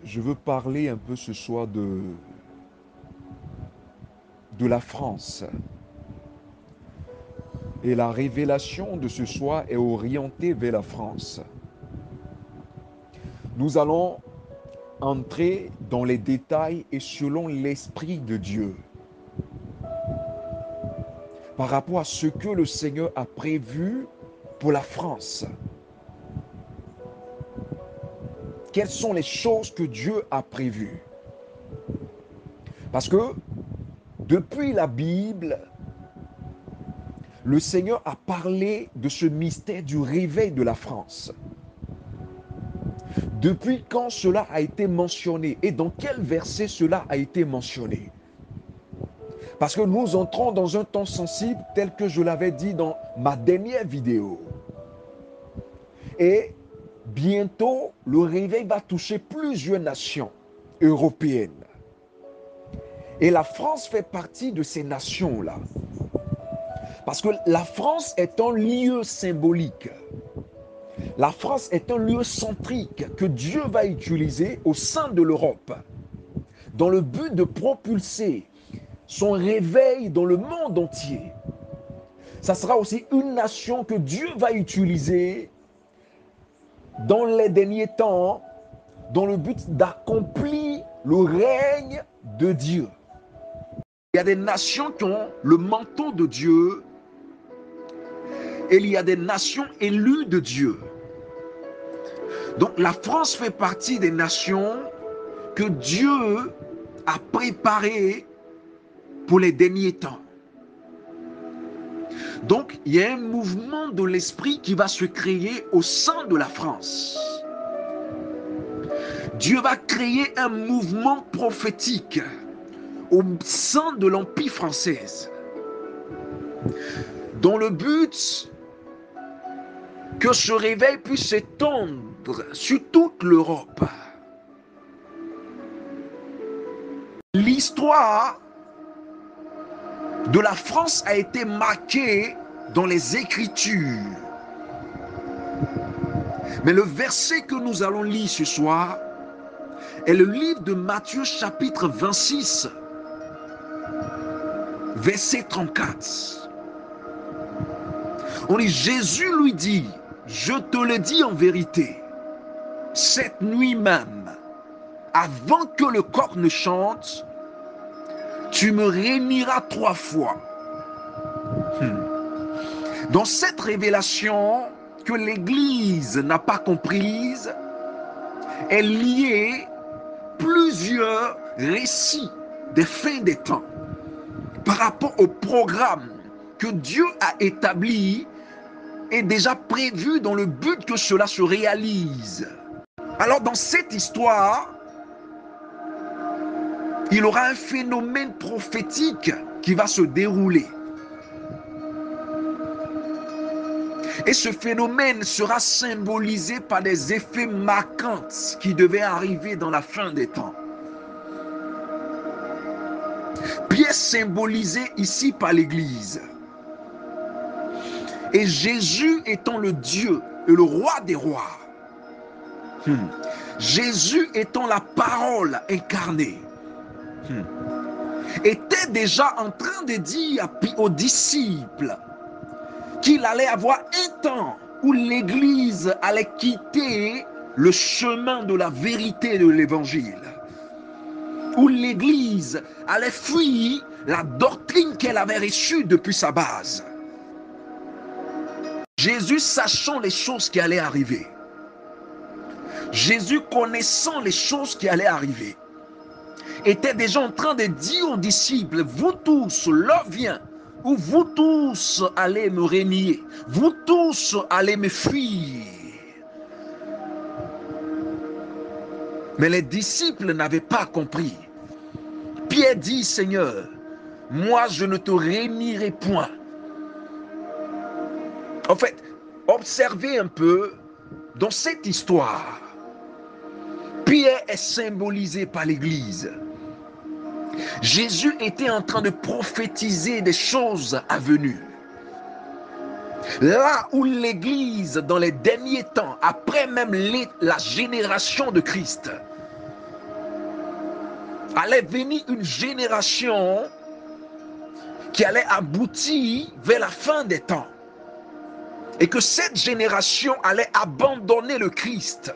Je veux parler un peu ce soir de la France. Et la révélation de ce soir est orientée vers la France. Nous allons entrer dans les détails et selon l'Esprit de Dieu par rapport à ce que le Seigneur a prévu pour la France. Quelles sont les choses que Dieu a prévues? Parce que depuis la Bible, le Seigneur a parlé de ce mystère du réveil de la France. Depuis quand cela a été mentionné et dans quel verset cela a été mentionné? Parce que nous entrons dans un temps sensible tel que je l'avais dit dans ma dernière vidéo. Et bientôt, le réveil va toucher plusieurs nations européennes. Et la France fait partie de ces nations-là. Parce que la France est un lieu symbolique. La France est un lieu centrique que Dieu va utiliser au sein de l'Europe dans le but de propulser son réveil dans le monde entier. Ça sera aussi une nation que Dieu va utiliser dans les derniers temps dans le but d'accomplir le règne de Dieu. Il y a des nations qui ont le manteau de Dieu et il y a des nations élues de Dieu. Donc la France fait partie des nations que Dieu a préparées pour les derniers temps. Donc il y a un mouvement de l'esprit qui va se créer au sein de la France. Dieu va créer un mouvement prophétique au sein de l'Empire français, dans le but que ce réveil puisse s'étendre sur toute l'Europe. L'histoire de la France a été marquée dans les Écritures. Mais le verset que nous allons lire ce soir est le livre de Matthieu chapitre 26, verset 34. On dit, Jésus lui dit, je te le dis en vérité, cette nuit même, avant que le coq ne chante, tu me renieras 3 fois. Dans cette révélation que l'Église n'a pas comprise, est liée plusieurs récits des fins des temps par rapport au programme que Dieu a établi et déjà prévu dans le but que cela se réalise. Alors dans cette histoire, il y aura un phénomène prophétique qui va se dérouler. Et ce phénomène sera symbolisé par des effets marquants qui devaient arriver dans la fin des temps. Pierre symbolisé ici par l'Église. Et Jésus étant le Dieu et le roi des rois. Jésus étant la parole incarnée. Était déjà en train de dire aux disciples qu'il allait avoir un temps où l'Église allait quitter le chemin de la vérité de l'Évangile, où l'Église allait fuir la doctrine qu'elle avait reçue depuis sa base. Jésus sachant les choses qui allaient arriver, Jésus connaissant les choses qui allaient arriver, était déjà en train de dire aux disciples, vous tous, l'heure vient où vous tous allez me renier, vous tous allez me fuir. Mais les disciples n'avaient pas compris. Pierre dit, Seigneur, moi je ne te renierai point. En fait, observez un peu dans cette histoire. Pierre est symbolisé par l'Église. Jésus était en train de prophétiser des choses à venir. Là où l'Église, dans les derniers temps, après même la génération de Christ, allait venir une génération qui allait aboutir vers la fin des temps. Et que cette génération allait abandonner le Christ,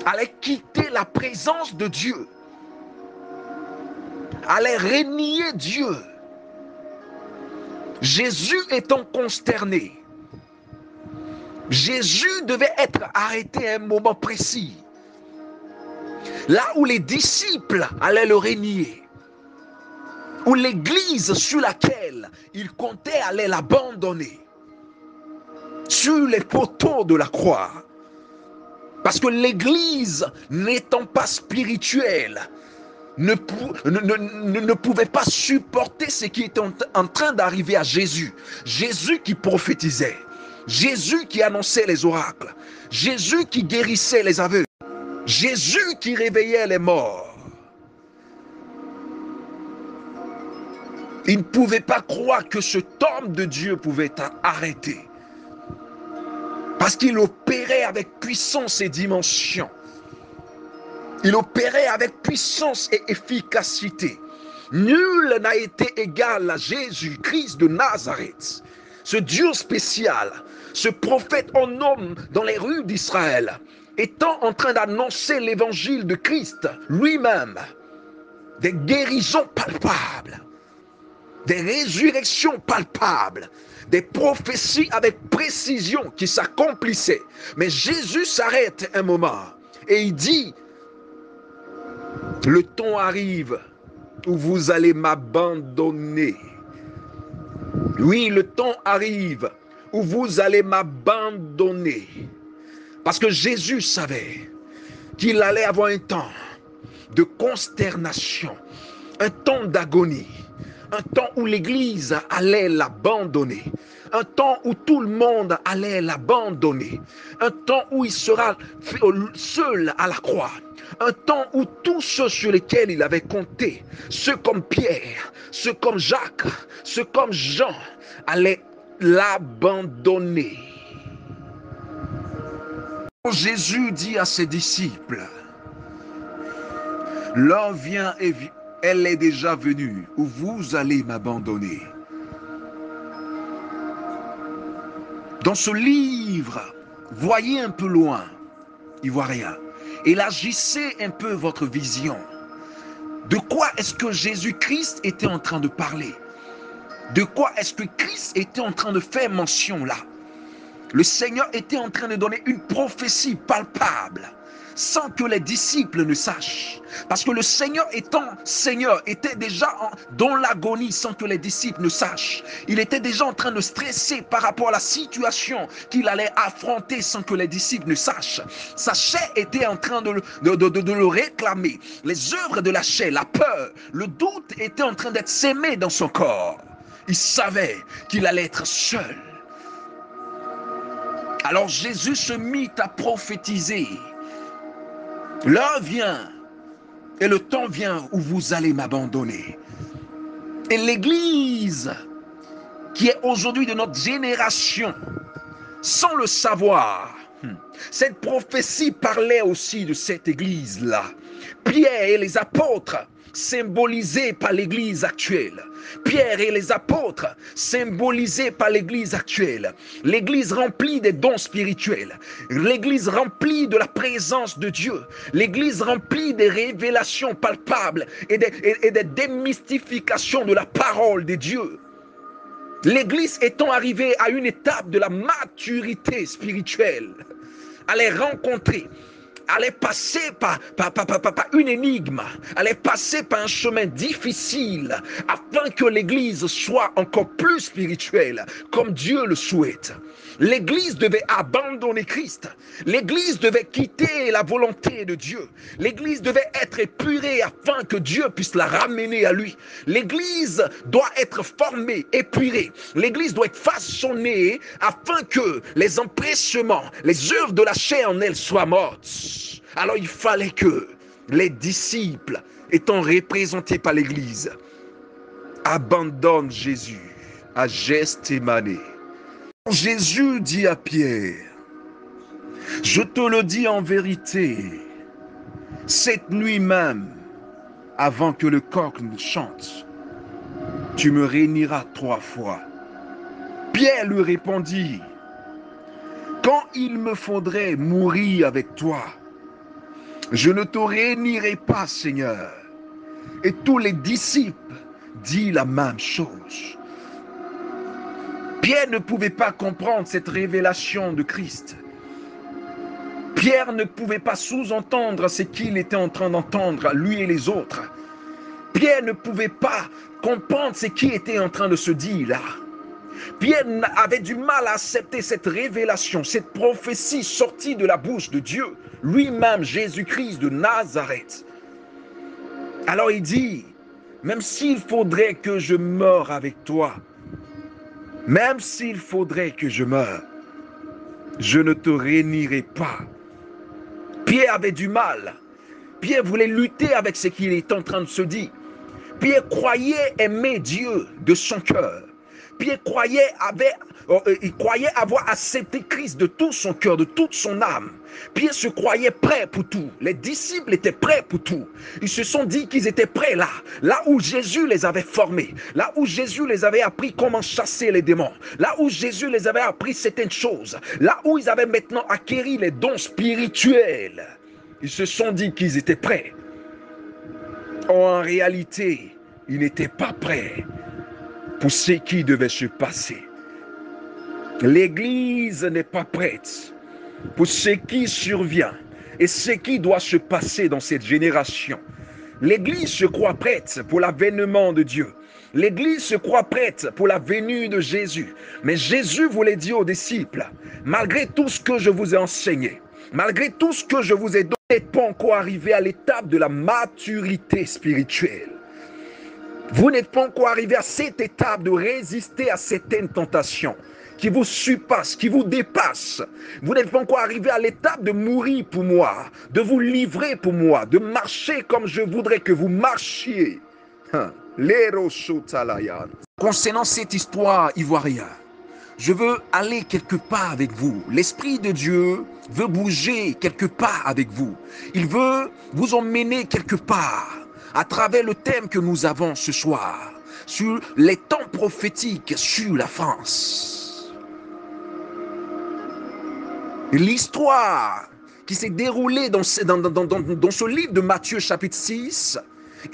allait quitter la présence de Dieu, allait renier Dieu. Jésus étant consterné, Jésus devait être arrêté à un moment précis, là où les disciples allaient le renier, où l'église sur laquelle il comptait allait l'abandonner, sur les poteaux de la croix. Parce que l'église, n'étant pas spirituelle, ne pouvait pas supporter ce qui était en train d'arriver à Jésus. Jésus qui prophétisait, Jésus qui annonçait les oracles, Jésus qui guérissait les aveugles, Jésus qui réveillait les morts. Ils ne pouvaient pas croire que cet homme de Dieu pouvait être arrêté. Parce qu'il opérait avec puissance et dimension. Il opérait avec puissance et efficacité. Nul n'a été égal à Jésus-Christ de Nazareth. Ce Dieu spécial, ce prophète en homme dans les rues d'Israël, étant en train d'annoncer l'évangile de Christ lui-même, des guérisons palpables, des résurrections palpables, des prophéties avec précision qui s'accomplissaient. Mais Jésus s'arrête un moment et il dit: le temps arrive où vous allez m'abandonner. Oui, le temps arrive où vous allez m'abandonner. Parce que Jésus savait qu'il allait avoir un temps de consternation, un temps d'agonie, un temps où l'église allait l'abandonner, un temps où tout le monde allait l'abandonner, un temps où il sera seul à la croix, un temps où tous ceux sur lesquels il avait compté, ceux comme Pierre, ceux comme Jacques, ceux comme Jean, allaient l'abandonner. Jésus dit à ses disciples: l'heure vient et elle est déjà venue où vous allez m'abandonner. Dans ce livre, voyez un peu loin, il ne voit rien. Élargissez un peu votre vision. De quoi est-ce que Jésus-Christ était en train de parler? De quoi est-ce que Christ était en train de faire mention là? Le Seigneur était en train de donner une prophétie palpable, sans que les disciples ne sachent. Parce que le Seigneur étant Seigneur, était déjà dans l'agonie sans que les disciples ne sachent. Il était déjà en train de stresser par rapport à la situation qu'il allait affronter sans que les disciples ne sachent. Sa chair était en train de le réclamer. Les œuvres de la chair, la peur, le doute étaient en train d'être sémés dans son corps. Il savait qu'il allait être seul. Alors Jésus se mit à prophétiser. L'heure vient et le temps vient où vous allez m'abandonner. Et l'église qui est aujourd'hui de notre génération, sans le savoir, cette prophétie parlait aussi de cette église-là. Pierre et les apôtres, symbolisés par l'église actuelle. Pierre et les apôtres, symbolisés par l'église actuelle. L'église remplie des dons spirituels. L'église remplie de la présence de Dieu. L'église remplie des révélations palpables et des démystifications de la parole de Dieu. L'église étant arrivée à une étape de la maturité spirituelle, allait rencontrer, allait passer par une énigme, allait passer par un chemin difficile afin que l'église soit encore plus spirituelle comme Dieu le souhaite. L'église devait abandonner Christ. L'église devait quitter la volonté de Dieu. L'église devait être épurée afin que Dieu puisse la ramener à lui. L'église doit être formée, épurée. L'église doit être façonnée afin que les empressements, les œuvres de la chair en elle soient mortes. Alors il fallait que les disciples, étant représentés par l'église, abandonnent Jésus à Gethsémani. Jésus dit à Pierre: je te le dis en vérité, cette nuit même, avant que le coq ne chante, tu me réuniras 3 fois. Pierre lui répondit, quand il me faudrait mourir avec toi, je ne te réunirai pas, Seigneur. Et tous les disciples disent la même chose. Pierre ne pouvait pas comprendre cette révélation de Christ. Pierre ne pouvait pas sous-entendre ce qu'il était en train d'entendre, lui et les autres. Pierre ne pouvait pas comprendre ce qui était en train de se dire là. Pierre avait du mal à accepter cette révélation, cette prophétie sortie de la bouche de Dieu, lui-même Jésus-Christ de Nazareth. Alors il dit, même s'il faudrait que je meure avec toi, même s'il faudrait que je meure, je ne te réunirai pas. Pierre avait du mal. Pierre voulait lutter avec ce qu'il est en train de se dire. Pierre croyait aimer Dieu de son cœur. Pierre croyait avoir accepté Christ de tout son cœur, de toute son âme. Pierre se croyait prêt pour tout. Les disciples étaient prêts pour tout. Ils se sont dit qu'ils étaient prêts là où Jésus les avait formés, là où Jésus les avait appris comment chasser les démons, là où Jésus les avait appris certaines choses, là où ils avaient maintenant acquis les dons spirituels. Ils se sont dit qu'ils étaient prêts. En réalité, ils n'étaient pas prêts pour ce qui devait se passer. L'Église n'est pas prête pour ce qui survient et ce qui doit se passer dans cette génération. L'Église se croit prête pour l'avènement de Dieu. L'Église se croit prête pour la venue de Jésus. Mais Jésus voulait dire aux disciples, malgré tout ce que je vous ai enseigné, malgré tout ce que je vous ai donné, vous n'êtes pas encore arrivé à l'étape de la maturité spirituelle. Vous n'êtes pas encore arrivé à cette étape de résister à certaines tentations qui vous surpassent, qui vous dépassent. Vous n'êtes pas encore arrivé à l'étape de mourir pour moi, de vous livrer pour moi, de marcher comme je voudrais que vous marchiez. Concernant cette histoire ivoirienne, je veux aller quelque part avec vous. L'Esprit de Dieu veut bouger quelque part avec vous. Il veut vous emmener quelque part à travers le thème que nous avons ce soir, sur les temps prophétiques sur la France. L'histoire qui s'est déroulée dans ce livre de Matthieu chapitre 6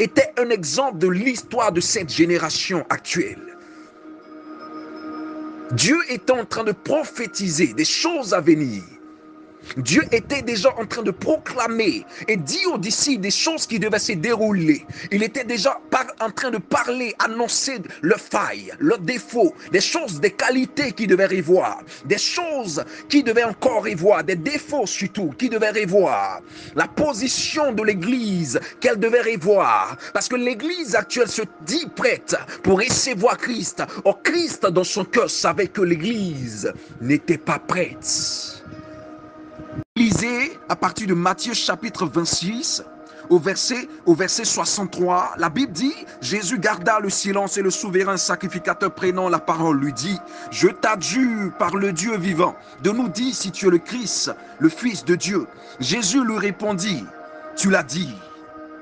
était un exemple de l'histoire de cette génération actuelle. Dieu était en train de prophétiser des choses à venir. Dieu était déjà en train de proclamer et dire aux disciples des choses qui devaient se dérouler. Il était déjà en train de parler, annoncer leurs failles, leurs défauts, des choses, des qualités qu'ils devaient revoir, des choses qu'ils devaient encore revoir, des défauts surtout qu'ils devaient revoir, la position de l'Église qu'elle devait revoir. Parce que l'Église actuelle se dit prête pour recevoir Christ. Or, Christ dans son cœur savait que l'Église n'était pas prête. Lisez à partir de Matthieu chapitre 26 au verset 63, la Bible dit, Jésus garda le silence et le souverain sacrificateur prenant la parole lui dit, je t'adjure par le Dieu vivant de nous dire si tu es le Christ, le Fils de Dieu. Jésus lui répondit, tu l'as dit.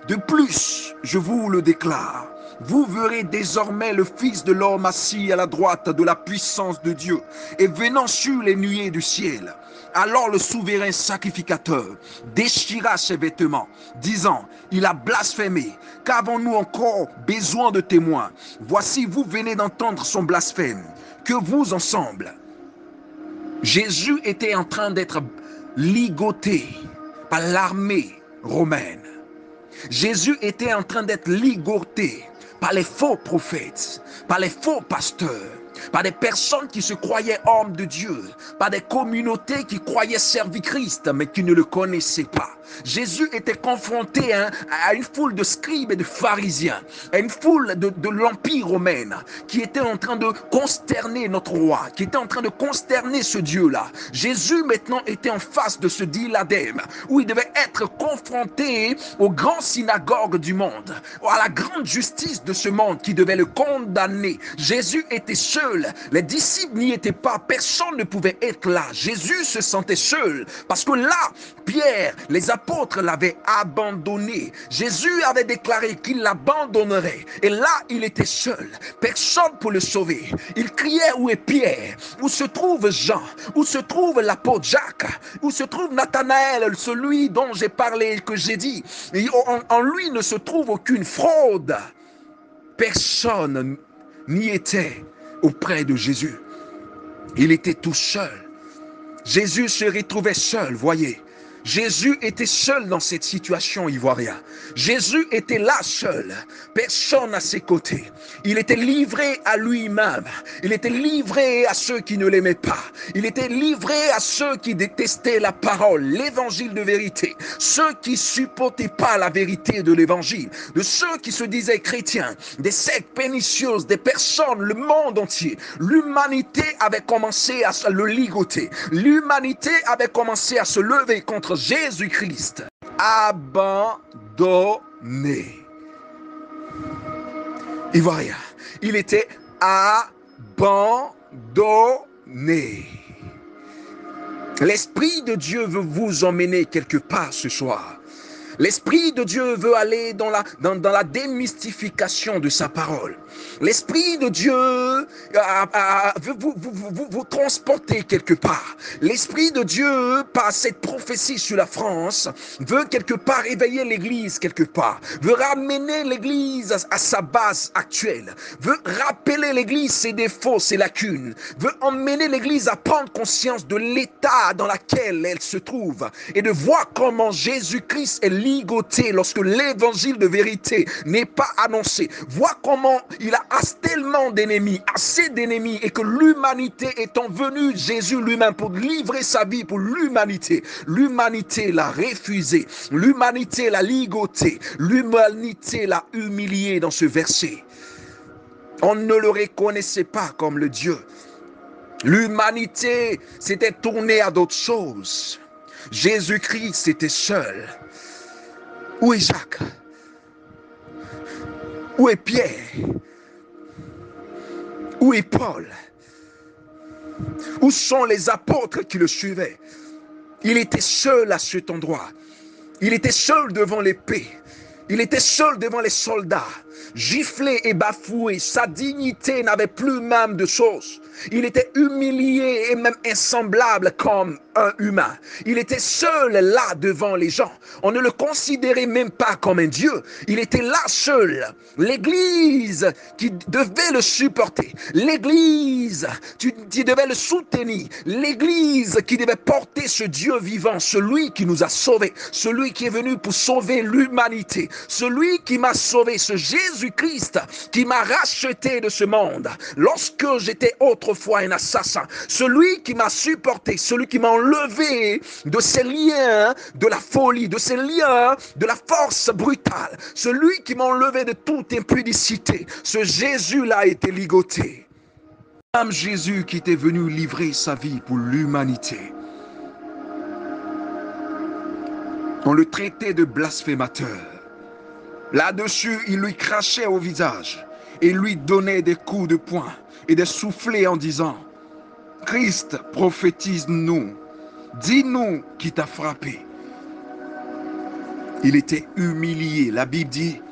De plus, je vous le déclare, vous verrez désormais le Fils de l'homme assis à la droite de la puissance de Dieu et venant sur les nuées du ciel. Alors le souverain sacrificateur déchira ses vêtements, disant, il a blasphémé, qu'avons-nous encore besoin de témoins? Voici, vous venez d'entendre son blasphème, que vous ensemble. Jésus était en train d'être ligoté par l'armée romaine. Jésus était en train d'être ligoté par les faux prophètes, par les faux pasteurs, par des personnes qui se croyaient hommes de Dieu, par des communautés qui croyaient servir Christ, mais qui ne le connaissaient pas. Jésus était confronté à une foule de scribes et de pharisiens, à une foule de l'Empire romain, qui était en train de consterner notre roi, qui était en train de consterner ce Dieu-là. Jésus maintenant était en face de ce diadème, où il devait être confronté aux grandes synagogues du monde, à la grande justice de ce monde qui devait le condamner. Jésus était sûr seul. Les disciples n'y étaient pas. Personne ne pouvait être là. Jésus se sentait seul. Parce que là, Pierre, les apôtres l'avaient abandonné. Jésus avait déclaré qu'il l'abandonnerait. Et là, il était seul. Personne pour le sauver. Il criait, où est Pierre? Où se trouve Jean? Où se trouve l'apôtre Jacques? Où se trouve Nathanaël, celui dont j'ai parlé, que j'ai dit? Et en lui ne se trouve aucune fraude. Personne n'y était auprès de Jésus. Il était tout seul. Jésus se retrouvait seul, voyez. Jésus était seul dans cette situation, ivoirien. Jésus était là seul, personne à ses côtés. Il était livré à lui-même. Il était livré à ceux qui ne l'aimaient pas. Il était livré à ceux qui détestaient la parole, l'évangile de vérité. Ceux qui supportaient pas la vérité de l'évangile. De ceux qui se disaient chrétiens, des sectes pernicieuses, des personnes, le monde entier. L'humanité avait commencé à le ligoter. L'humanité avait commencé à se lever contre Jésus-Christ. Abandonné. Ivoirien, il était abandonné. L'Esprit de Dieu veut vous emmener quelque part ce soir. L'Esprit de Dieu veut aller dans la démystification de sa parole. L'Esprit de Dieu veut vous transporter quelque part. L'Esprit de Dieu, par cette prophétie sur la France, veut quelque part éveiller l'Église quelque part. Veut ramener l'Église à sa base actuelle. Veut rappeler l'Église ses défauts, ses lacunes. Veut emmener l'Église à prendre conscience de l'état dans lequel elle se trouve. Et de voir comment Jésus-Christ est ligoté lorsque l'évangile de vérité n'est pas annoncé. Vois comment il a tellement d'ennemis, assez d'ennemis, et que l'humanité étant venue, Jésus lui-même, pour livrer sa vie pour l'humanité. L'humanité l'a refusé. L'humanité l'a ligoté. L'humanité l'a humilié dans ce verset. On ne le reconnaissait pas comme le Dieu. L'humanité s'était tournée à d'autres choses. Jésus-Christ était seul. Où est Jacques? Où est Pierre? Où est Paul? Où sont les apôtres qui le suivaient? Il était seul à cet endroit. Il était seul devant l'épée. Il était seul devant les soldats. Giflé et bafoué, sa dignité n'avait plus même de chose. Il était humilié et même insemblable comme un humain. Il était seul là devant les gens. On ne le considérait même pas comme un Dieu. Il était là seul. L'Église qui devait le supporter. L'Église qui devait le soutenir. L'Église qui devait porter ce Dieu vivant, celui qui nous a sauvés, celui qui est venu pour sauver l'humanité, celui qui m'a sauvé, ce Jésus-Christ qui m'a racheté de ce monde. Lorsque j'étais autrefois un assassin, celui qui m'a supporté, celui qui m'a enlevé de ces liens de la folie, de ces liens de la force brutale, celui qui m'a enlevé de toute impudicité, ce Jésus-là a été ligoté. Même Jésus qui était venu livrer sa vie pour l'humanité. On le traitait de blasphémateur. Là-dessus, il lui crachait au visage et lui donnait des coups de poing et des soufflets en disant: Christ, prophétise-nous, dis-nous qui t'a frappé. Il était humilié. La Bible dit,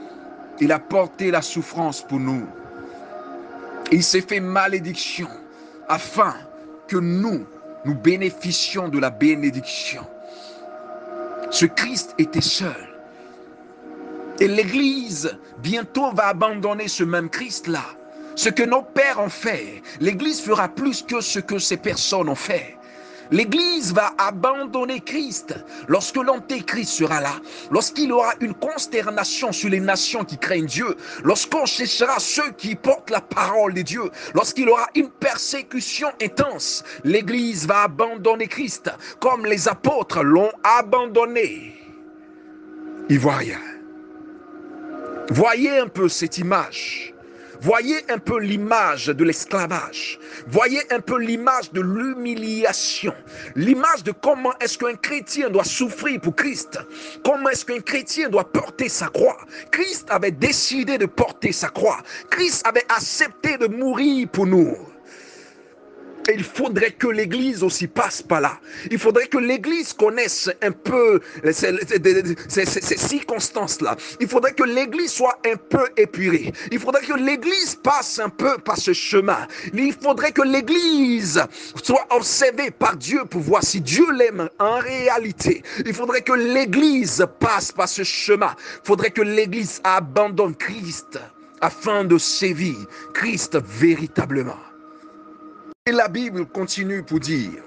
il a porté la souffrance pour nous. Il s'est fait malédiction afin que nous bénéficions de la bénédiction. Ce Christ était seul. Et l'Église, bientôt, va abandonner ce même Christ-là. Ce que nos pères ont fait, l'Église fera plus que ce que ces personnes ont fait. L'Église va abandonner Christ lorsque l'Antéchrist sera là, lorsqu'il y aura une consternation sur les nations qui craignent Dieu, lorsqu'on cherchera ceux qui portent la parole de Dieu, lorsqu'il y aura une persécution intense. L'Église va abandonner Christ comme les apôtres l'ont abandonné. Ivoirien. Voyez un peu cette image. Voyez un peu l'image de l'esclavage. Voyez un peu l'image de l'humiliation. L'image de comment est-ce qu'un chrétien doit souffrir pour Christ. Comment est-ce qu'un chrétien doit porter sa croix. Christ avait décidé de porter sa croix. Christ avait accepté de mourir pour nous. il faudrait que l'Église aussi passe par là. Il faudrait que l'Église connaisse un peu ces circonstances-là. Il faudrait que l'Église soit un peu épurée. Il faudrait que l'Église passe un peu par ce chemin. Il faudrait que l'Église soit observée par Dieu pour voir si Dieu l'aime en réalité. Il faudrait que l'Église passe par ce chemin. Il faudrait que l'Église abandonne Christ afin de sévir Christ véritablement. Et la Bible continue pour dire,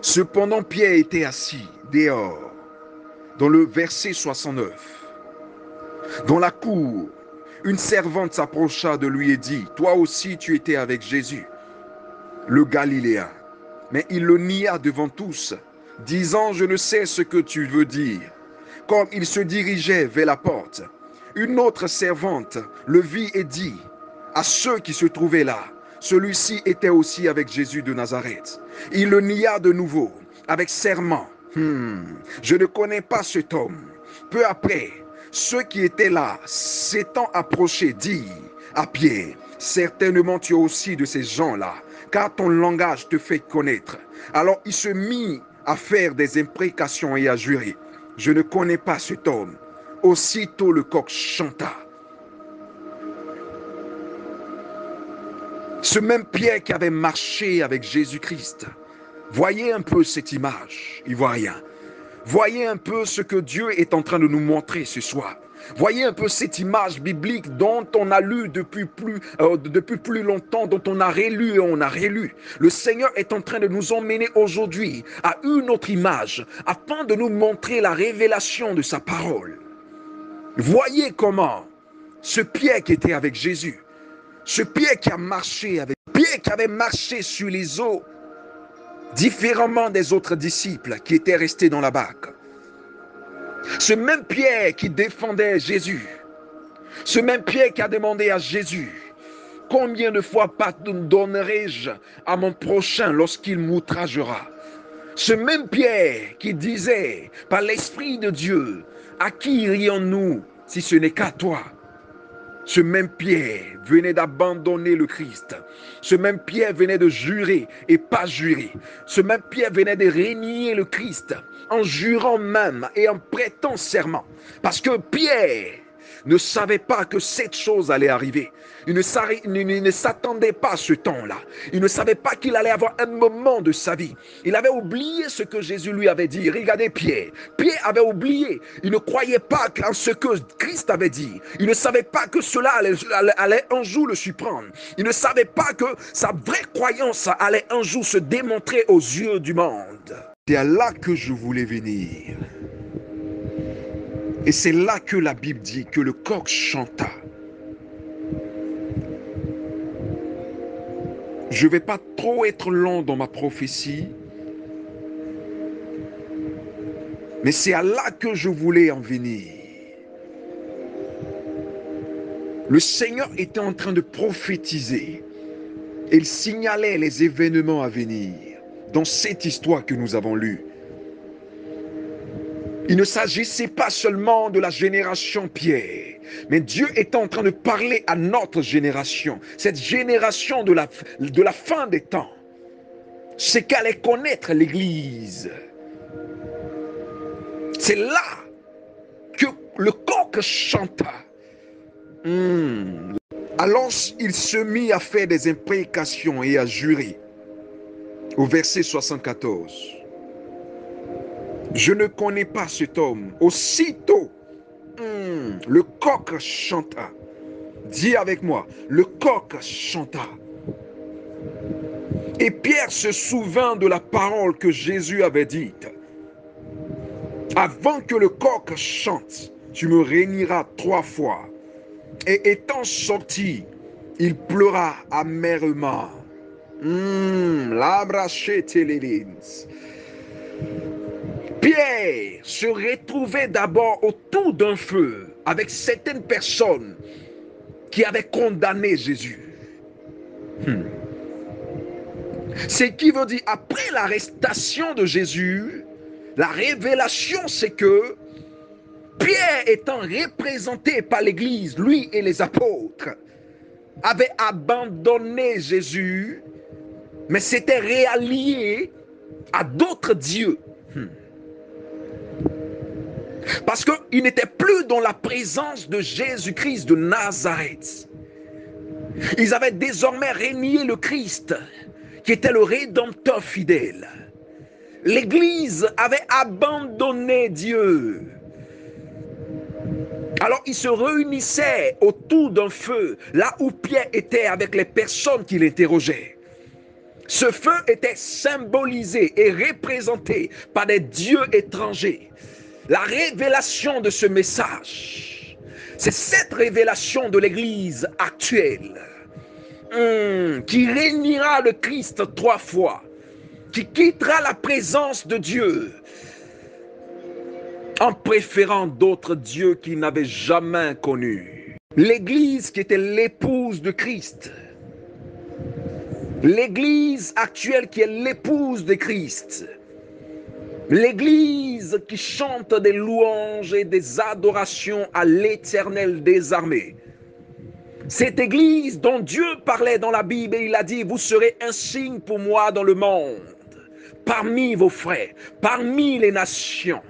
cependant Pierre était assis dehors, dans le verset 69. Dans la cour, une servante s'approcha de lui et dit, toi aussi tu étais avec Jésus, le Galiléen. Mais il le nia devant tous, disant, je ne sais ce que tu veux dire. Comme il se dirigeait vers la porte, une autre servante le vit et dit à ceux qui se trouvaient là, celui-ci était aussi avec Jésus de Nazareth. Il le nia de nouveau, avec serment. Je ne connais pas cet homme. Peu après, ceux qui étaient là, s'étant approchés, dirent à Pierre, certainement tu es aussi de ces gens-là, car ton langage te fait connaître. Alors il se mit à faire des imprécations et à jurer, je ne connais pas cet homme. Aussitôt le coq chanta. Ce même Pierre qui avait marché avec Jésus-Christ, voyez un peu cette image, ivoirien. Voyez un peu ce que Dieu est en train de nous montrer ce soir. Voyez un peu cette image biblique dont on a lu depuis plus longtemps, dont on a relu et on a relu. Le Seigneur est en train de nous emmener aujourd'hui à une autre image, afin de nous montrer la révélation de sa parole. Voyez comment ce Pierre qui était avec Jésus, ce Pierre qui a marché avec Pierre qui avait marché sur les eaux, différemment des autres disciples qui étaient restés dans la barque. Ce même Pierre qui défendait Jésus, ce même Pierre qui a demandé à Jésus, combien de fois pardonnerai-je à mon prochain lorsqu'il m'outragera? Ce même Pierre qui disait par l'Esprit de Dieu, à qui irions-nous si ce n'est qu'à toi? Ce même Pierre venait d'abandonner le Christ. Ce même Pierre venait de jurer et pas jurer. Ce même Pierre venait de renier le Christ en jurant même et en prêtant serment. Parce que Pierre ne savait pas que cette chose allait arriver. Il ne s'attendait pas à ce temps-là. Il ne savait pas qu'il allait avoir un moment de sa vie. Il avait oublié ce que Jésus lui avait dit. Regardez Pierre. Pierre avait oublié. Il ne croyait pas en ce que Christ avait dit. Il ne savait pas que cela allait un jour le surprendre. Il ne savait pas que sa vraie croyance allait un jour se démontrer aux yeux du monde. C'est là que je voulais venir. Et c'est là que la Bible dit que le coq chanta. Je ne vais pas trop être long dans ma prophétie, mais c'est à là que je voulais en venir. Le Seigneur était en train de prophétiser. Il signalait les événements à venir dans cette histoire que nous avons lue. Il ne s'agissait pas seulement de la génération Pierre, mais Dieu était en train de parler à notre génération, cette génération de la fin des temps. C'est qu'allait connaître l'Église. C'est là que le coq chanta. Alors il se mit à faire des imprécations et à jurer. Au verset 74. Je ne connais pas cet homme. Aussitôt, le coq chanta. Dis avec moi, le coq chanta. Et Pierre se souvint de la parole que Jésus avait dite. Avant que le coq chante, tu me réuniras 3 fois. Et étant sorti, il pleura amèrement. Pierre se retrouvait d'abord autour d'un feu avec certaines personnes qui avaient condamné Jésus. Ce qui veut dire, après l'arrestation de Jésus, la révélation, c'est que Pierre, étant représenté par l'Église, lui et les apôtres, avait abandonné Jésus mais c'était réallié à d'autres dieux. Parce qu'ils n'étaient plus dans la présence de Jésus-Christ de Nazareth. Ils avaient désormais renié le Christ, qui était le Rédempteur fidèle. L'Église avait abandonné Dieu. Alors ils se réunissaient autour d'un feu, là où Pierre était avec les personnes qu'il interrogeait. Ce feu était symbolisé et représenté par des dieux étrangers. La révélation de ce message, c'est cette révélation de l'Église actuelle qui réunira le Christ 3 fois, qui quittera la présence de Dieu en préférant d'autres dieux qu'il n'avait jamais connus. L'Église qui était l'épouse de Christ, l'Église actuelle qui est l'épouse de Christ, l'Église qui chante des louanges et des adorations à l'Éternel des armées. Cette Église dont Dieu parlait dans la Bible et il a dit, vous serez un signe pour moi dans le monde, parmi vos frères, parmi les nations.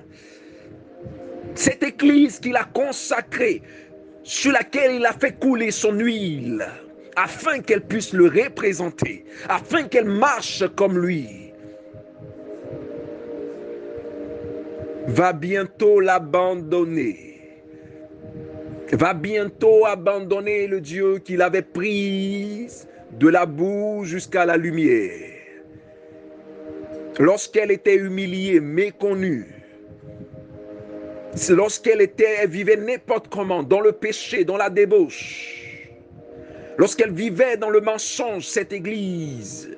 Cette Église qu'il a consacrée, sur laquelle il a fait couler son huile, afin qu'elle puisse le représenter, afin qu'elle marche comme lui, va bientôt l'abandonner. Va bientôt abandonner le Dieu qu'il avait pris de la boue jusqu'à la lumière. Lorsqu'elle était humiliée, méconnue, lorsqu'elle vivait n'importe comment, dans le péché, dans la débauche, lorsqu'elle vivait dans le mensonge, cette Église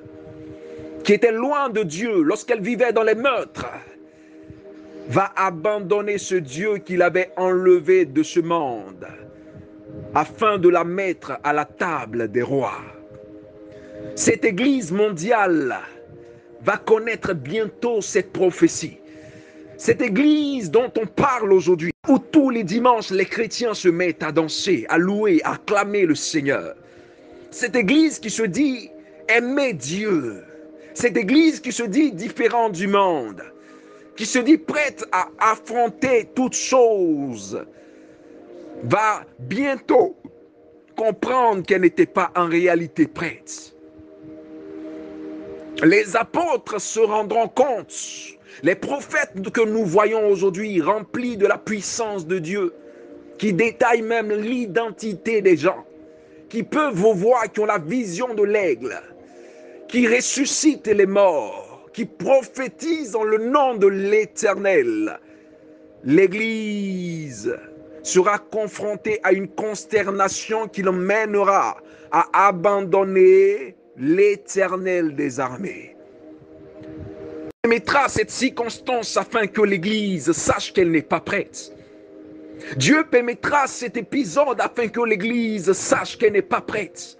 qui était loin de Dieu, lorsqu'elle vivait dans les meurtres, va abandonner ce Dieu qu'il avait enlevé de ce monde afin de la mettre à la table des rois. Cette Église mondiale va connaître bientôt cette prophétie. Cette Église dont on parle aujourd'hui, où tous les dimanches les chrétiens se mettent à danser, à louer, à acclamer le Seigneur. Cette Église qui se dit aimer Dieu. Cette Église qui se dit différente du monde, qui se dit prête à affronter toutes choses, va bientôt comprendre qu'elle n'était pas en réalité prête. Les apôtres se rendront compte, les prophètes que nous voyons aujourd'hui remplis de la puissance de Dieu, qui détaillent même l'identité des gens, qui peuvent vous voir, qui ont la vision de l'aigle, qui ressuscitent les morts, qui prophétise dans le nom de l'Éternel. L'Église sera confrontée à une consternation qui l'emmènera à abandonner l'Éternel des armées. Il mettra cette circonstance afin que l'Église sache qu'elle n'est pas prête. Dieu permettra cet épisode afin que l'Église sache qu'elle n'est pas prête.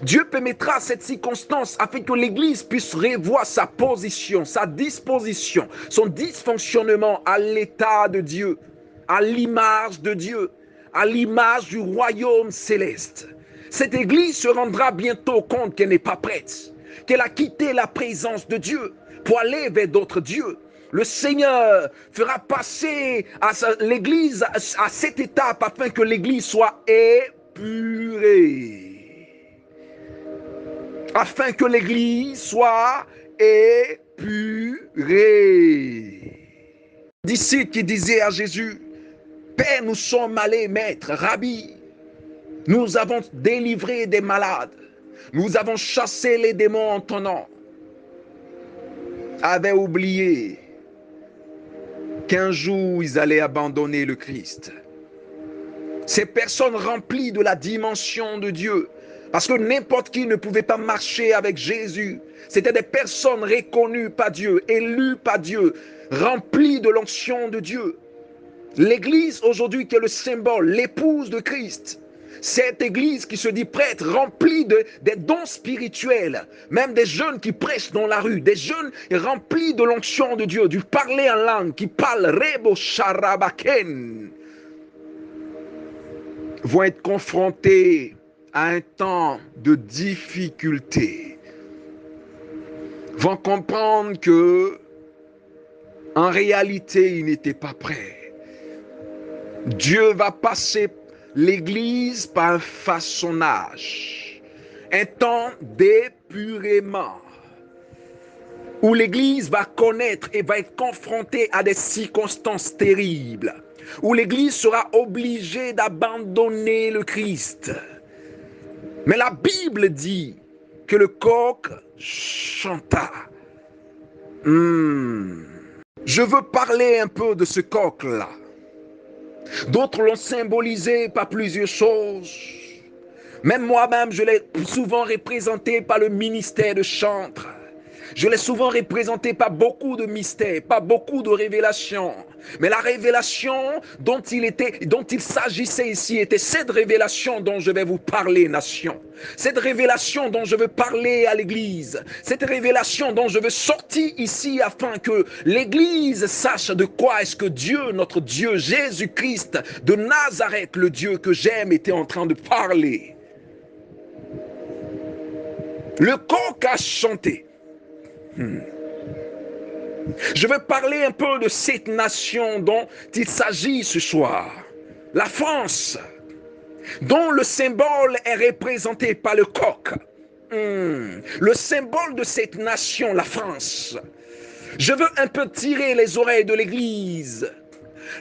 Dieu permettra cette circonstance afin que l'Église puisse revoir sa position, sa disposition, son dysfonctionnement à l'état de Dieu, à l'image de Dieu, à l'image du royaume céleste. Cette Église se rendra bientôt compte qu'elle n'est pas prête, qu'elle a quitté la présence de Dieu pour aller vers d'autres dieux. Le Seigneur fera passer l'Église à cette étape afin que l'Église soit épurée. Afin que l'Église soit épurée. Disciples qui disaient à Jésus, Père, nous sommes allés, maître, Rabbi, nous avons délivré des malades, nous avons chassé les démons en ton nom, avaient oublié qu'un jour ils allaient abandonner le Christ. Ces personnes remplies de la dimension de Dieu, parce que n'importe qui ne pouvait pas marcher avec Jésus. C'était des personnes reconnues par Dieu, élues par Dieu, remplies de l'onction de Dieu. L'Église aujourd'hui qui est le symbole, l'épouse de Christ. Cette Église qui se dit prête, remplie des dons spirituels, même des jeunes qui prêchent dans la rue, des jeunes remplis de l'onction de Dieu, du parler en langue, qui parlent Rebo Sharabaken, vont être confrontés à un temps de difficulté. vont comprendre que, en réalité, ils n'étaient pas prêts. Dieu va passer l'Église par un façonnage, un temps d'épurement, où l'Église va connaître et va être confrontée à des circonstances terribles, où l'Église sera obligée d'abandonner le Christ. Mais la Bible dit que le coq chanta. Je veux parler un peu de ce coq-là. D'autres l'ont symbolisé par plusieurs choses. Même moi-même, je l'ai souvent représenté par le ministère de chantre. Je l'ai souvent représenté par beaucoup de mystères, par beaucoup de révélations. Mais la révélation dont il s'agissait ici était cette révélation dont je vais vous parler, nation. Cette révélation dont je veux parler à l'Église. Cette révélation dont je veux sortir ici afin que l'Église sache de quoi est-ce que Dieu, notre Dieu, Jésus-Christ de Nazareth, le Dieu que j'aime, était en train de parler. Le coq a chanté. Je veux parler un peu de cette nation dont il s'agit ce soir. La France, dont le symbole est représenté par le coq. Le symbole de cette nation, la France. Je veux un peu tirer les oreilles de l'Église.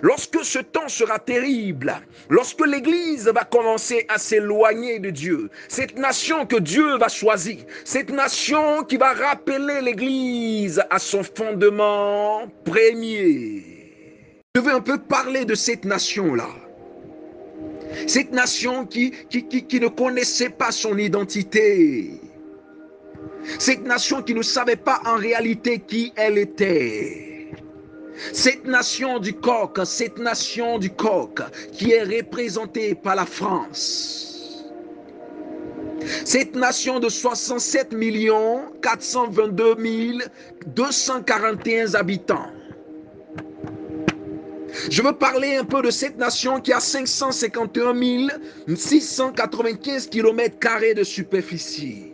Lorsque ce temps sera terrible, lorsque l'Église va commencer à s'éloigner de Dieu, cette nation que Dieu va choisir, cette nation qui va rappeler l'Église à son fondement premier. Je veux un peu parler de cette nation-là. Cette nation qui ne connaissait pas son identité. Cette nation qui ne savait pas en réalité qui elle était. Cette nation du coq qui est représentée par la France. Cette nation de 67 422 241 habitants. Je veux parler un peu de cette nation qui a 551 695 km² de superficie,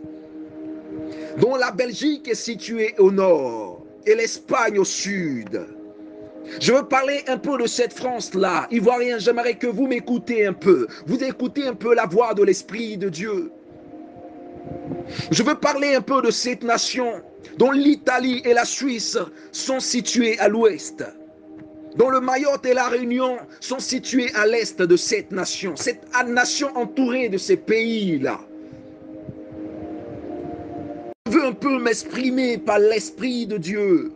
dont la Belgique est située au nord et l'Espagne au sud. Je veux parler un peu de cette France-là. Ivoirien, j'aimerais que vous m'écoutez un peu. Vous écoutez un peu la voix de l'Esprit de Dieu. Je veux parler un peu de cette nation dont l'Italie et la Suisse sont situées à l'ouest, dont le Mayotte et la Réunion sont situés à l'est de cette nation entourée de ces pays-là. Je veux un peu m'exprimer par l'Esprit de Dieu.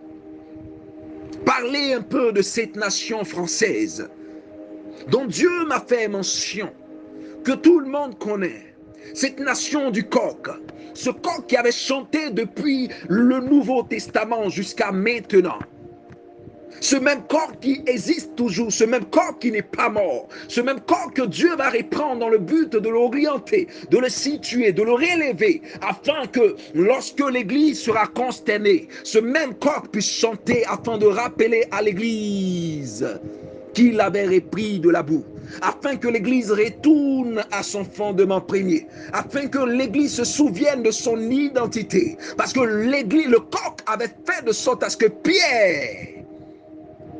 Parler un peu de cette nation française dont Dieu m'a fait mention, que tout le monde connaît. Cette nation du coq, ce coq qui avait chanté depuis le Nouveau Testament jusqu'à maintenant. Ce même corps qui existe toujours, ce même corps qui n'est pas mort, ce même corps que Dieu va reprendre dans le but de l'orienter, de le situer, de le relever, afin que lorsque l'Église sera consternée, ce même corps puisse chanter afin de rappeler à l'Église qu'il avait repris de la boue, afin que l'Église retourne à son fondement premier, afin que l'Église se souvienne de son identité, parce que le coq avait fait de sorte à ce que Pierre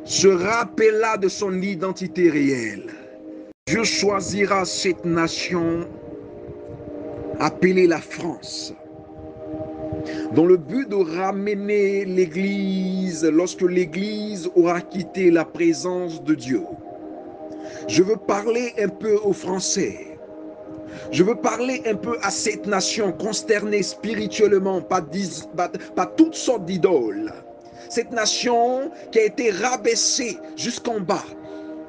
se rappela de son identité réelle. Dieu choisira cette nation appelée la France, dans le but de ramener l'Église lorsque l'Église aura quitté la présence de Dieu. Je veux parler un peu aux Français. Je veux parler un peu à cette nation consternée spirituellement par toutes sortes d'idoles. Cette nation qui a été rabaissée jusqu'en bas,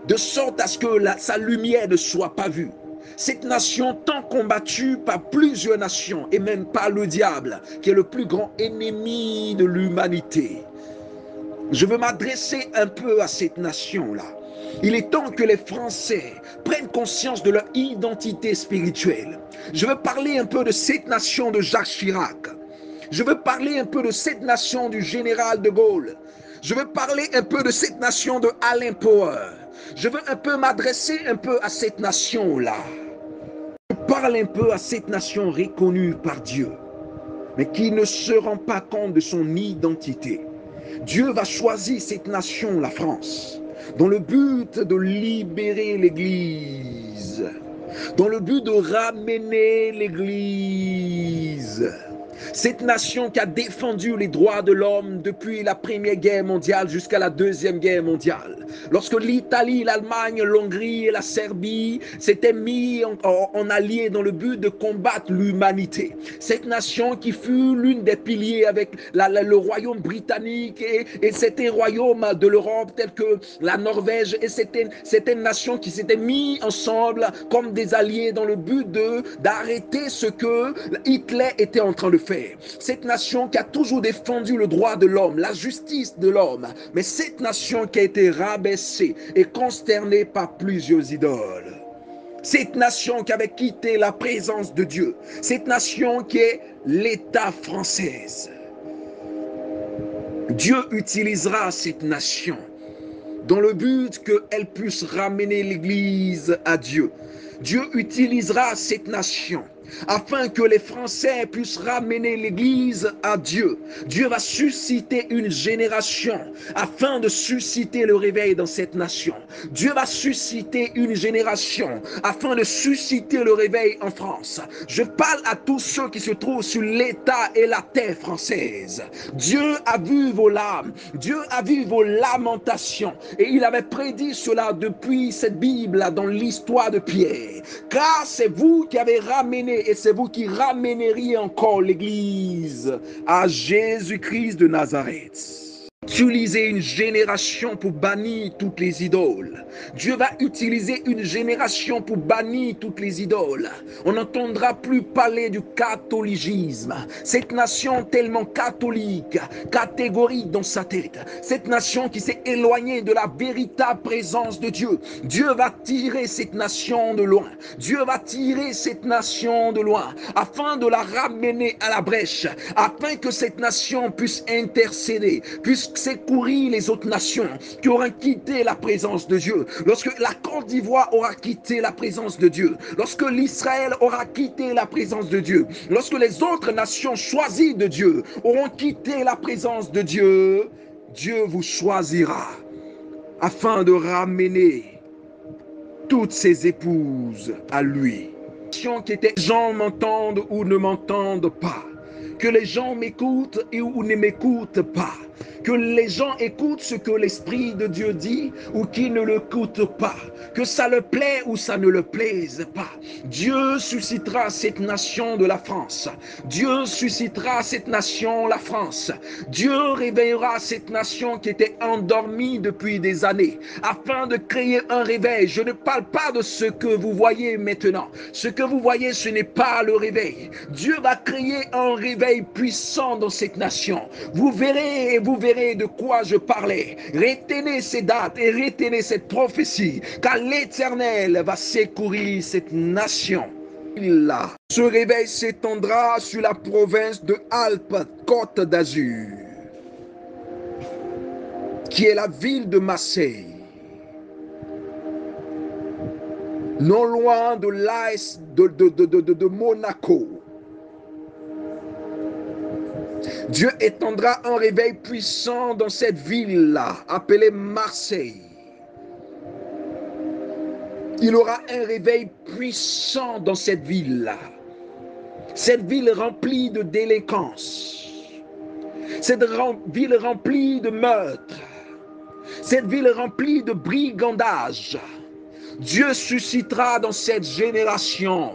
de sorte à ce que sa lumière ne soit pas vue. Cette nation tant combattue par plusieurs nations et même par le diable, qui est le plus grand ennemi de l'humanité. Je veux m'adresser un peu à cette nation-là. Il est temps que les Français prennent conscience de leur identité spirituelle. Je veux parler un peu de cette nation de Jacques Chirac. Je veux parler un peu de cette nation du général de Gaulle. Je veux parler un peu de cette nation de Alain Poher. Je veux un peu m'adresser un peu à cette nation-là. Je parle un peu à cette nation reconnue par Dieu. mais qui ne se rend pas compte de son identité. Dieu va choisir cette nation, la France, dans le but de libérer l'Église, dans le but de ramener l'Église. Cette nation qui a défendu les droits de l'homme depuis la Première Guerre mondiale jusqu'à la Deuxième Guerre mondiale. Lorsque l'Italie, l'Allemagne, l'Hongrie et la Serbie s'étaient mis en alliés dans le but de combattre l'humanité. Cette nation qui fut l'une des piliers avec le royaume britannique et certains royaumes de l'Europe tels que la Norvège et certaines nations qui s'étaient mis ensemble comme des alliés dans le but d'arrêter ce que Hitler était en train de faire. Cette nation qui a toujours défendu le droit de l'homme, la justice de l'homme, mais cette nation qui a été rabaissée et consternée par plusieurs idoles. Cette nation qui avait quitté la présence de Dieu, cette nation qui est l'État française. Dieu utilisera cette nation dans le but qu'elle puisse ramener l'Église à Dieu. Dieu utilisera cette nation afin que les Français puissent ramener l'Église à Dieu. Dieu va susciter une génération afin de susciter le réveil dans cette nation. Dieu va susciter une génération afin de susciter le réveil en France. Je parle à tous ceux qui se trouvent sur l'État et la terre française. Dieu a vu vos larmes, Dieu a vu vos lamentations et il avait prédit cela depuis cette Bible dans l'histoire de Pierre. Car c'est vous qui avez ramené et c'est vous qui ramèneriez encore l'Église à Jésus-Christ de Nazareth. Utiliser une génération pour bannir toutes les idoles. Dieu va utiliser une génération pour bannir toutes les idoles. On n'entendra plus parler du catholicisme. Cette nation tellement catholique, catégorique dans sa tête. Cette nation qui s'est éloignée de la véritable présence de Dieu. Dieu va tirer cette nation de loin. Dieu va tirer cette nation de loin afin de la ramener à la brèche, afin que cette nation puisse intercéder, puisse secourir les autres nations qui auront quitté la présence de Dieu. Lorsque la Côte d'Ivoire aura quitté la présence de Dieu, lorsque l'Israël aura quitté la présence de Dieu, lorsque les autres nations choisies de Dieu auront quitté la présence de Dieu, Dieu vous choisira afin de ramener toutes ses épouses à lui. Qui étaient les gens m'entendent ou ne m'entendent pas, que les gens m'écoutent ou ne m'écoutent pas, que les gens écoutent ce que l'Esprit de Dieu dit ou qu'ils ne l'écoutent pas, que ça le plaît ou ça ne le plaise pas. Dieu suscitera cette nation de la France. Dieu suscitera cette nation, la France. Dieu réveillera cette nation qui était endormie depuis des années, afin de créer un réveil. Je ne parle pas de ce que vous voyez maintenant. Ce que vous voyez, ce n'est pas le réveil. Dieu va créer un réveil puissant dans cette nation. Vous verrez et vous verrez de quoi je parlais. Retenez ces dates et retenez cette prophétie, car l'Éternel va secourir cette nation. Là, ce réveil s'étendra sur la province de Alpes-Côte d'Azur, qui est la ville de Marseille, non loin de l'AS de Monaco. Dieu étendra un réveil puissant dans cette ville-là, appelée Marseille. Il aura un réveil puissant dans cette ville-là. Cette ville remplie de délinquance. Cette ville remplie de meurtres. Cette ville remplie de brigandage. Dieu suscitera dans cette génération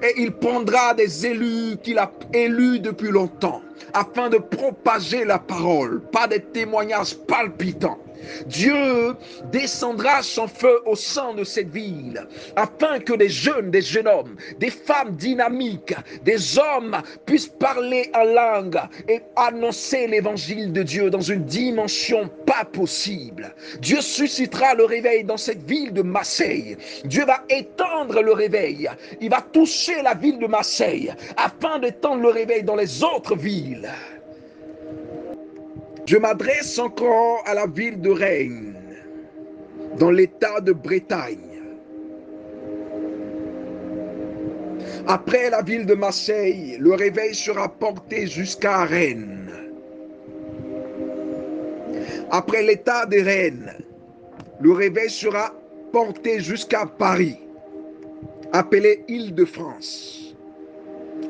et il prendra des élus qu'il a élus depuis longtemps afin de propager la parole par des témoignages palpitants. Dieu descendra son feu au sein de cette ville afin que des jeunes hommes, des femmes dynamiques, des hommes puissent parler en langue et annoncer l'évangile de Dieu dans une dimension pas possible. Dieu suscitera le réveil dans cette ville de Marseille. Dieu va étendre le réveil. Il va toucher la ville de Marseille afin d'étendre le réveil dans les autres villes. Je m'adresse encore à la ville de Rennes, dans l'état de Bretagne. Après la ville de Marseille, le réveil sera porté jusqu'à Rennes. Après l'État de Rennes, le réveil sera porté jusqu'à Paris, appelé Île-de-France,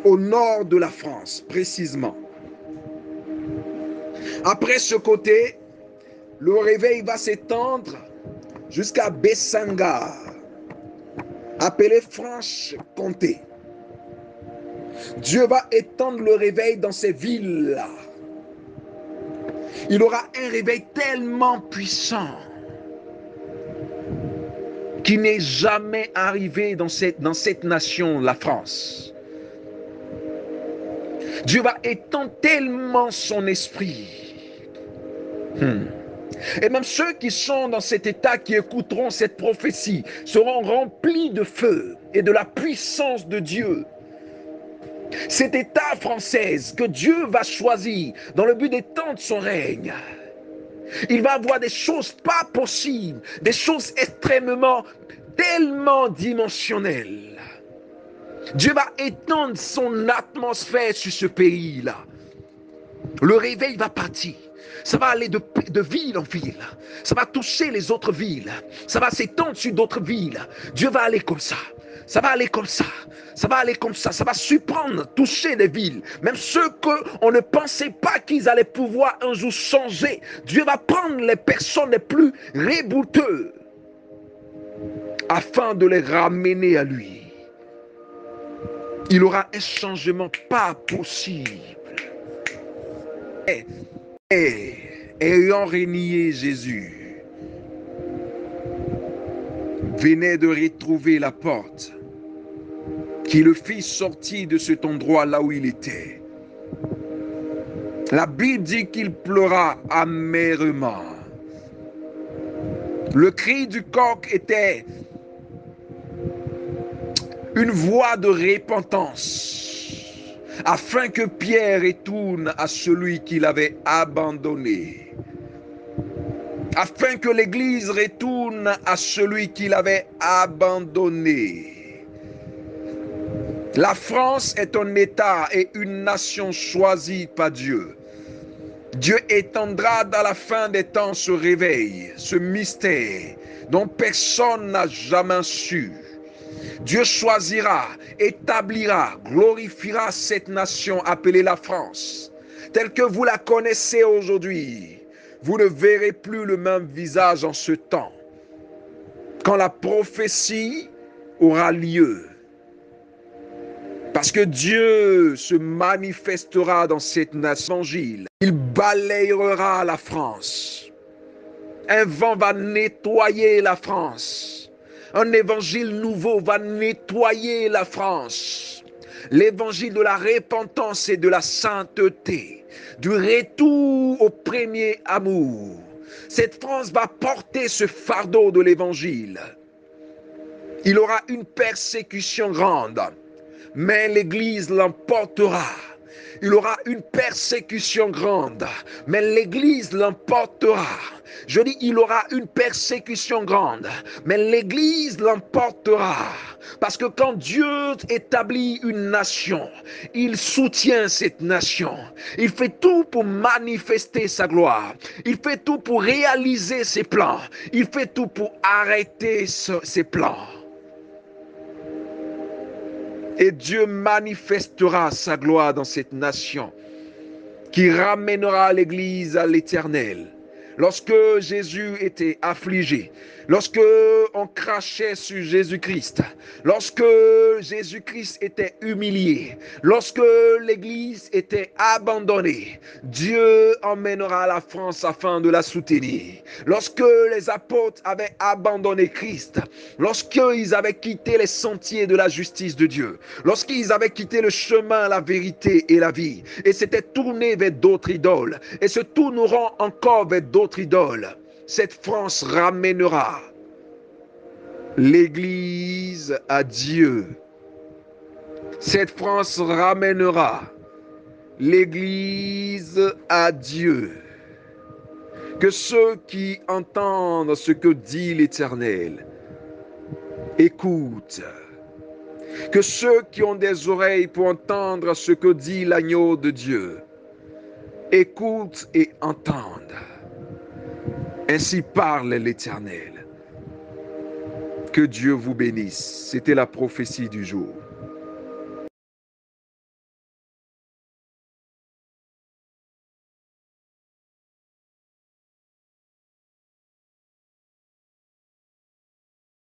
au nord de la France précisément. Après ce côté, le réveil va s'étendre jusqu'à Bessanga, appelé Franche-Comté. Dieu va étendre le réveil dans ces villes-là. Il aura un réveil tellement puissant qui n'est jamais arrivé dans cette nation, la France. Dieu va étendre tellement son esprit. Et même ceux qui sont dans cet état, qui écouteront cette prophétie, seront remplis de feu et de la puissance de Dieu. Cet état français que Dieu va choisir dans le but d'étendre son règne, il va avoir des choses pas possibles, des choses extrêmement, tellement dimensionnelles. Dieu va étendre son atmosphère sur ce pays-là. Le réveil va partir. Ça va aller de ville en ville. Ça va toucher les autres villes. Ça va s'étendre sur d'autres villes. Dieu va aller comme ça. Ça va aller comme ça. Ça va aller comme ça. Ça va surprendre, toucher les villes. Même ceux qu'on ne pensait pas qu'ils allaient pouvoir un jour changer. Dieu va prendre les personnes les plus rébouteuses afin de les ramener à lui. Il aura un changement pas possible. Et ayant renié Jésus, venait de retrouver la porte qui le fit sortir de cet endroit là où il était. La Bible dit qu'il pleura amèrement. Le cri du coq était une voix de repentance, afin que Pierre retourne à celui qu'il avait abandonné. Afin que l'Église retourne à celui qu'il avait abandonné. La France est un État et une nation choisie par Dieu. Dieu étendra dans la fin des temps ce réveil, ce mystère dont personne n'a jamais su. Dieu choisira, établira, glorifiera cette nation appelée la France. Telle que vous la connaissez aujourd'hui, vous ne verrez plus le même visage en ce temps. Quand la prophétie aura lieu. Parce que Dieu se manifestera dans cette nation. Il balayera la France. Un vent va nettoyer la France. Un évangile nouveau va nettoyer la France. L'évangile de la repentance et de la sainteté, du retour au premier amour. Cette France va porter ce fardeau de l'évangile. Il aura une persécution grande, mais l'Église l'emportera. Il aura une persécution grande, mais l'Église l'emportera. Je dis, il aura une persécution grande, mais l'Église l'emportera. Parce que quand Dieu établit une nation, il soutient cette nation. Il fait tout pour manifester sa gloire. Il fait tout pour réaliser ses plans. Il fait tout pour arrêter ses plans. Et Dieu manifestera sa gloire dans cette nation qui ramènera l'Église à l'Éternel. Lorsque Jésus était affligé, lorsque on crachait sur Jésus-Christ, lorsque Jésus-Christ était humilié, lorsque l'Église était abandonnée, Dieu emmènera la France afin de la soutenir. Lorsque les apôtres avaient abandonné Christ, lorsqu'ils avaient quitté les sentiers de la justice de Dieu, lorsqu'ils avaient quitté le chemin, la vérité et la vie, et s'étaient tournés vers d'autres idoles, et se tourneront encore vers d'autres idoles, cette France ramènera l'Église à Dieu. Cette France ramènera l'Église à Dieu. Que ceux qui entendent ce que dit l'Éternel écoutent. Que ceux qui ont des oreilles pour entendre ce que dit l'agneau de Dieu écoutent et entendent. Ainsi parle l'Éternel. Que Dieu vous bénisse. C'était la prophétie du jour.